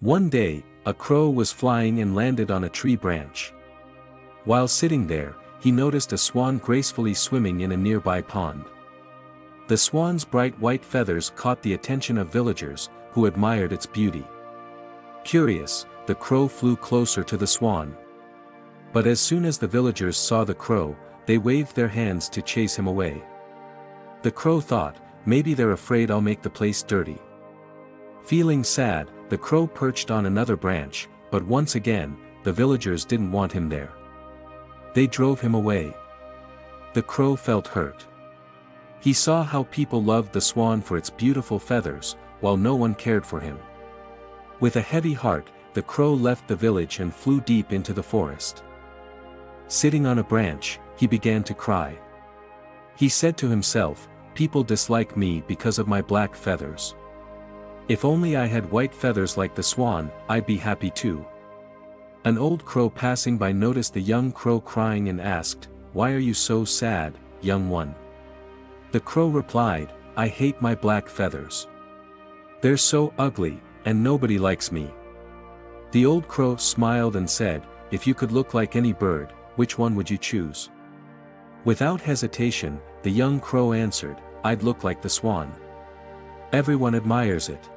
One day, a crow was flying and landed on a tree branch. While sitting there, he noticed a swan gracefully swimming in a nearby pond. The swan's bright white feathers caught the attention of villagers, who admired its beauty. Curious, the crow flew closer to the swan. But as soon as the villagers saw the crow, they waved their hands to chase him away. The crow thought, maybe they're afraid I'll make the place dirty. Feeling sad, the crow perched on another branch, but once again, the villagers didn't want him there. They drove him away. The crow felt hurt. He saw how people loved the swan for its beautiful feathers, while no one cared for him. With a heavy heart, the crow left the village and flew deep into the forest. Sitting on a branch, he began to cry. He said to himself, "People dislike me because of my black feathers. If only I had white feathers like the swan, I'd be happy too." An old crow passing by noticed the young crow crying and asked, "Why are you so sad, young one?" The crow replied, "I hate my black feathers. They're so ugly, and nobody likes me." The old crow smiled and said, "If you could look like any bird, which one would you choose?" Without hesitation, the young crow answered, "I'd look like the swan. Everyone admires it."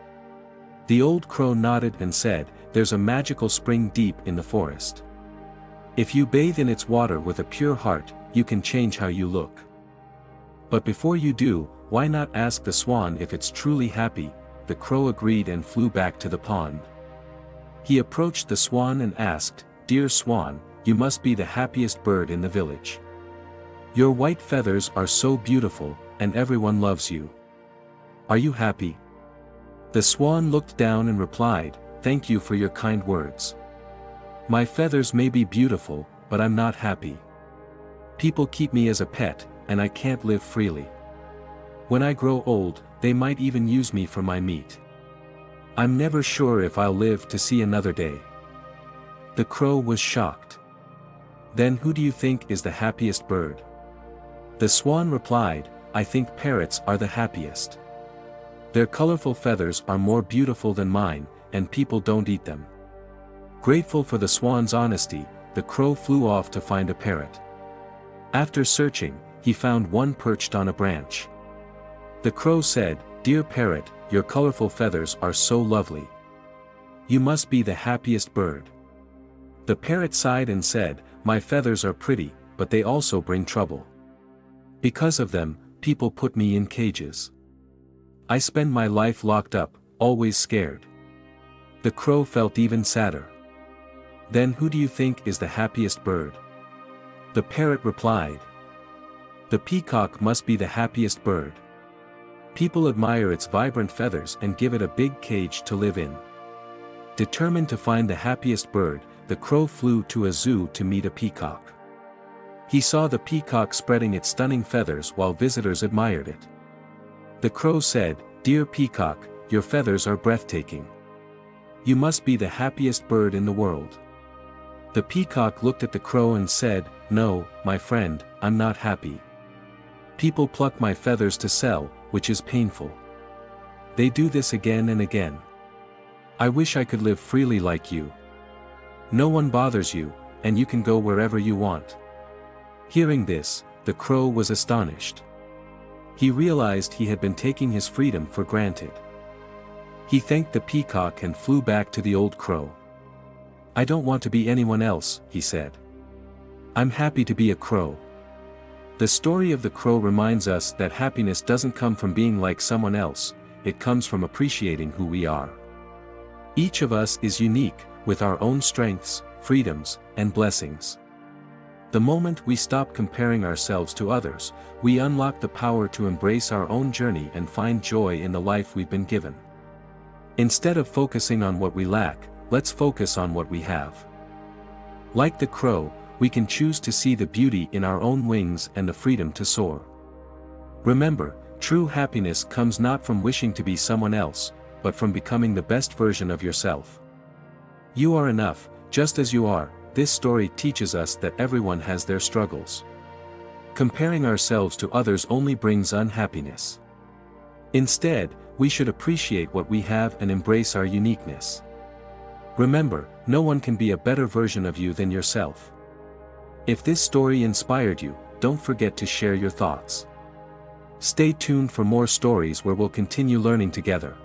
The old crow nodded and said, "There's a magical spring deep in the forest. If you bathe in its water with a pure heart, you can change how you look. But before you do, why not ask the swan if it's truly happy?" The crow agreed and flew back to the pond. He approached the swan and asked, "Dear swan, you must be the happiest bird in the village. Your white feathers are so beautiful, and everyone loves you. Are you happy?" The swan looked down and replied, "Thank you for your kind words. My feathers may be beautiful, but I'm not happy. People keep me as a pet, and I can't live freely. When I grow old, they might even use me for my meat. I'm never sure if I'll live to see another day." The crow was shocked. "Then who do you think is the happiest bird?" The swan replied, "I think parrots are the happiest. Their colorful feathers are more beautiful than mine, and people don't eat them." Grateful for the swan's honesty, the crow flew off to find a parrot. After searching, he found one perched on a branch. The crow said, "Dear parrot, your colorful feathers are so lovely. You must be the happiest bird." The parrot sighed and said, "My feathers are pretty, but they also bring trouble. Because of them, people put me in cages. I spend my life locked up, always scared." The crow felt even sadder. "Then who do you think is the happiest bird?" The parrot replied, "The peacock must be the happiest bird. People admire its vibrant feathers and give it a big cage to live in." Determined to find the happiest bird, the crow flew to a zoo to meet a peacock. He saw the peacock spreading its stunning feathers while visitors admired it. The crow said, "Dear peacock, your feathers are breathtaking. You must be the happiest bird in the world." The peacock looked at the crow and said, "No, my friend, I'm not happy. People pluck my feathers to sell, which is painful. They do this again and again. I wish I could live freely like you. No one bothers you, and you can go wherever you want." Hearing this, the crow was astonished. He realized he had been taking his freedom for granted. He thanked the peacock and flew back to the old crow. "I don't want to be anyone else," he said. "I'm happy to be a crow." The story of the crow reminds us that happiness doesn't come from being like someone else, it comes from appreciating who we are. Each of us is unique, with our own strengths, freedoms, and blessings. The moment we stop comparing ourselves to others, we unlock the power to embrace our own journey and find joy in the life we've been given. Instead of focusing on what we lack, let's focus on what we have. Like the crow, we can choose to see the beauty in our own wings and the freedom to soar. Remember, true happiness comes not from wishing to be someone else, but from becoming the best version of yourself. You are enough, just as you are. This story teaches us that everyone has their struggles. Comparing ourselves to others only brings unhappiness. Instead, we should appreciate what we have and embrace our uniqueness. Remember, no one can be a better version of you than yourself. If this story inspired you, don't forget to share your thoughts. Stay tuned for more stories where we'll continue learning together.